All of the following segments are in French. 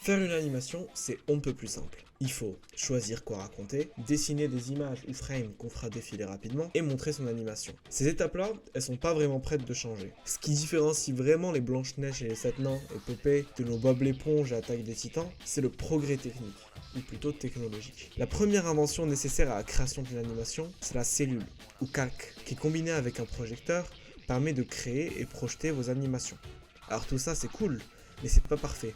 Faire une animation, c'est on ne peut plus simple. Il faut choisir quoi raconter, dessiner des images ou frames qu'on fera défiler rapidement et montrer son animation. Ces étapes-là, elles sont pas vraiment prêtes de changer. Ce qui différencie vraiment les Blanche-Neige et les 7 nains et Popeye de nos Bob l'éponge et Attaque des Titans, c'est le progrès technique, ou plutôt technologique. La première invention nécessaire à la création d'une animation, c'est la cellule, ou calque, qui combinée avec un projecteur, permet de créer et projeter vos animations. Alors tout ça c'est cool, mais c'est pas parfait.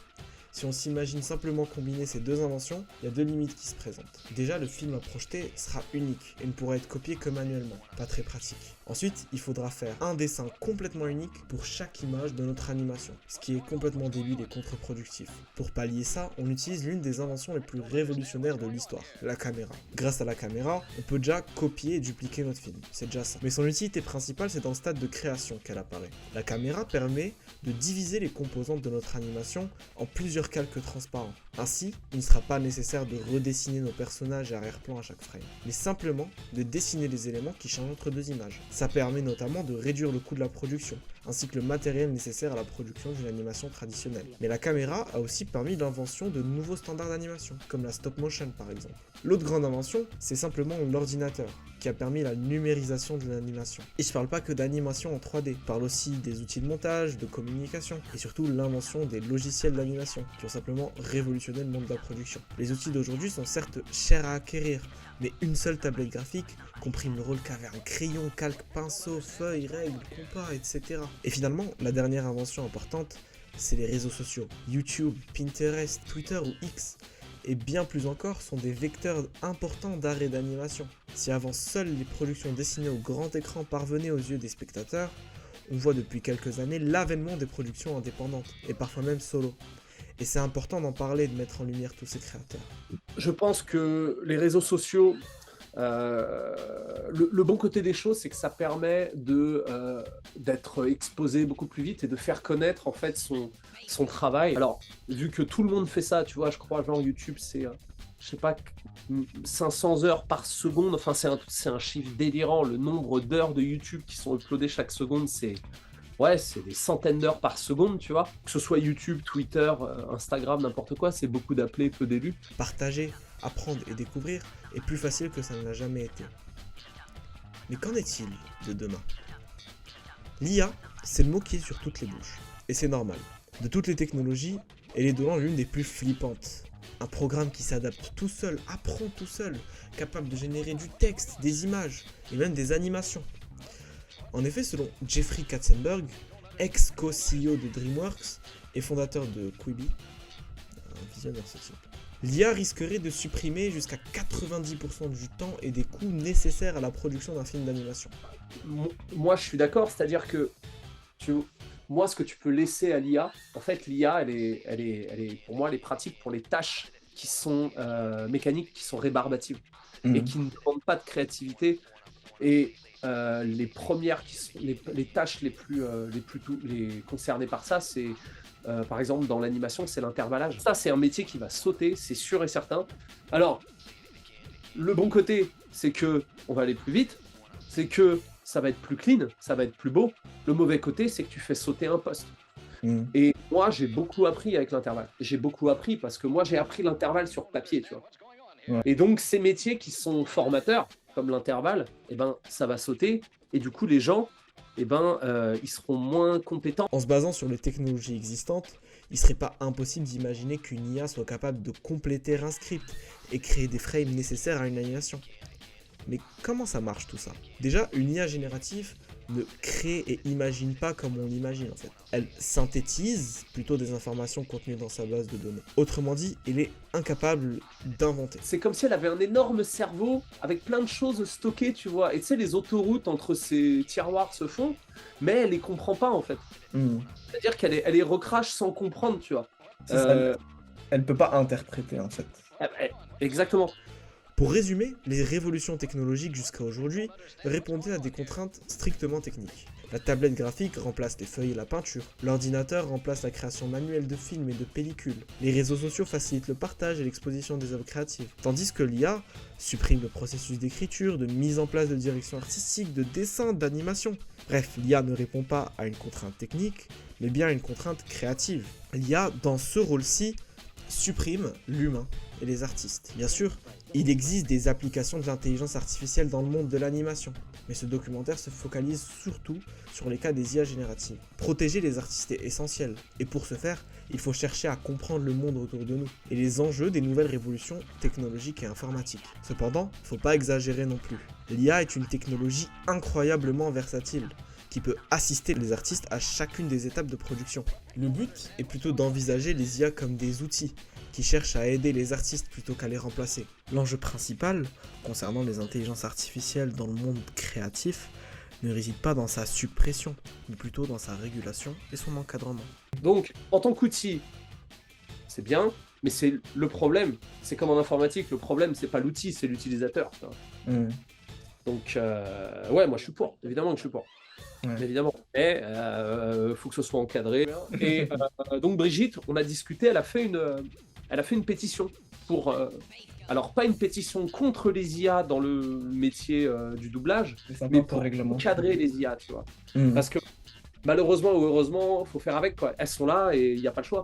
Si on s'imagine simplement combiner ces deux inventions, il y a deux limites qui se présentent. Déjà, le film à projeter sera unique et ne pourra être copié que manuellement, pas très pratique. Ensuite, il faudra faire un dessin complètement unique pour chaque image de notre animation, ce qui est complètement débile et contre-productif. Pour pallier ça, on utilise l'une des inventions les plus révolutionnaires de l'histoire, la caméra. Grâce à la caméra, on peut déjà copier et dupliquer notre film, c'est déjà ça. Mais son utilité principale, c'est dans le stade de création qu'elle apparaît. La caméra permet de diviser les composantes de notre animation en plusieurs calques transparents. Ainsi, il ne sera pas nécessaire de redessiner nos personnages et arrière-plan à chaque frame, mais simplement de dessiner les éléments qui changent entre deux images. Ça permet notamment de réduire le coût de la production, ainsi que le matériel nécessaire à la production d'une animation traditionnelle. Mais la caméra a aussi permis l'invention de nouveaux standards d'animation, comme la stop motion par exemple. L'autre grande invention, c'est simplement l'ordinateur, qui a permis la numérisation de l'animation. Et je parle pas que d'animation en 3D, je parle aussi des outils de montage, de communication, et surtout l'invention des logiciels d'animation, qui ont simplement révolutionné le monde de la production. Les outils d'aujourd'hui sont certes chers à acquérir, mais une seule tablette graphique comprime le rôle qu'avait un crayon, calque, pinceau, feuille, règles, compas, etc. Et finalement, la dernière invention importante, c'est les réseaux sociaux. YouTube, Pinterest, Twitter ou X, et bien plus encore, sont des vecteurs importants d'art et d'animation. Si avant seules les productions dessinées au grand écran parvenaient aux yeux des spectateurs, on voit depuis quelques années l'avènement des productions indépendantes, et parfois même solo. Et c'est important d'en parler et de mettre en lumière tous ces créateurs. Je pense que les réseaux sociaux, le bon côté des choses, c'est que ça permet d'être exposé beaucoup plus vite et de faire connaître en fait son travail. Alors, vu que tout le monde fait ça, tu vois, je crois, genre YouTube, c'est, je sais pas, 500 heures par seconde, enfin, c'est un chiffre délirant. Le nombre d'heures de YouTube qui sont uploadées chaque seconde, c'est des centaines d'heures par seconde, tu vois. Que ce soit YouTube, Twitter, Instagram, n'importe quoi, c'est beaucoup d'appelés, peu d'élus. Partager, apprendre et découvrir est plus facile que ça ne l'a jamais été. Mais qu'en est-il de demain? L'IA, c'est le mot qui est sur toutes les bouches. Et c'est normal. De toutes les technologies, elle est de loin l'une des plus flippantes. Un programme qui s'adapte tout seul, apprend tout seul, capable de générer du texte, des images et même des animations. En effet, selon Jeffrey Katzenberg, ex-co-CEO de DreamWorks et fondateur de Quibi, un visionnaire ce type, l'IA risquerait de supprimer jusqu'à 90% du temps et des coûts nécessaires à la production d'un film d'animation. Moi, je suis d'accord, c'est-à-dire que moi, ce que tu peux laisser à l'IA, en fait, l'IA, pour moi, elle est pratique pour les tâches qui sont mécaniques, qui sont rébarbatives et qui ne demandent pas de créativité. Et les premières, les tâches les concernées par ça, c'est par exemple dans l'animation, c'est l'intervallage. Ça, c'est un métier qui va sauter, c'est sûr et certain. Alors, le bon côté, c'est que on va aller plus vite, c'est que ça va être plus clean, ça va être plus beau. Le mauvais côté, c'est que tu fais sauter un poste. Et moi, j'ai beaucoup appris avec l'intervalle. J'ai beaucoup appris parce que moi, j'ai appris l'intervalle sur papier, tu vois. Ouais. Et donc, ces métiers qui sont formateurs, comme l'intervalle, eh ben, ça va sauter. Et du coup, les gens, eh ben, ils seront moins compétents. En se basant sur les technologies existantes, il serait pas impossible d'imaginer qu'une IA soit capable de compléter un script et créer des frames nécessaires à une animation. Mais comment ça marche tout ça? Déjà, une IA générative ne crée et imagine pas comme on l'imagine en fait. Elle synthétise plutôt des informations contenues dans sa base de données. Autrement dit, elle est incapable d'inventer. C'est comme si elle avait un énorme cerveau avec plein de choses stockées, tu vois. Et tu sais, les autoroutes entre ces tiroirs se font, mais elle les comprend pas en fait. C'est-à-dire elle les recrache sans comprendre, tu vois. C'est ça, elle peut pas interpréter en fait. Exactement. Pour résumer, les révolutions technologiques jusqu'à aujourd'hui répondaient à des contraintes strictement techniques. La tablette graphique remplace les feuilles et la peinture, l'ordinateur remplace la création manuelle de films et de pellicules, les réseaux sociaux facilitent le partage et l'exposition des œuvres créatives, tandis que l'IA supprime le processus d'écriture, de mise en place de direction artistique, de dessin, d'animation. Bref, l'IA ne répond pas à une contrainte technique, mais bien à une contrainte créative. L'IA, dans ce rôle-ci, supprime l'humain et les artistes. Bien sûr, il existe des applications de l'intelligence artificielle dans le monde de l'animation, mais ce documentaire se focalise surtout sur les cas des IA génératives. Protéger les artistes est essentiel, et pour ce faire, il faut chercher à comprendre le monde autour de nous et les enjeux des nouvelles révolutions technologiques et informatiques. Cependant, il ne faut pas exagérer non plus. L'IA est une technologie incroyablement versatile qui peut assister les artistes à chacune des étapes de production. Le but est plutôt d'envisager les IA comme des outils qui cherchent à aider les artistes plutôt qu'à les remplacer. L'enjeu principal concernant les intelligences artificielles dans le monde créatif ne réside pas dans sa suppression, mais plutôt dans sa régulation et son encadrement. Donc, en tant qu'outil, c'est bien, mais c'est le problème. C'est comme en informatique, le problème, c'est pas l'outil, c'est l'utilisateur. Tu vois. Donc, ouais, moi je suis pour, évidemment que je suis pour. Ouais. Évidemment. Mais faut que ce soit encadré. Et donc, Brigitte, on a discuté, elle a fait une pétition pour. Alors, pas une pétition contre les IA dans le métier du doublage, mais pour encadrer les IA, tu vois. Parce que malheureusement ou heureusement, il faut faire avec, quoi. Elles sont là et il n'y a pas le choix.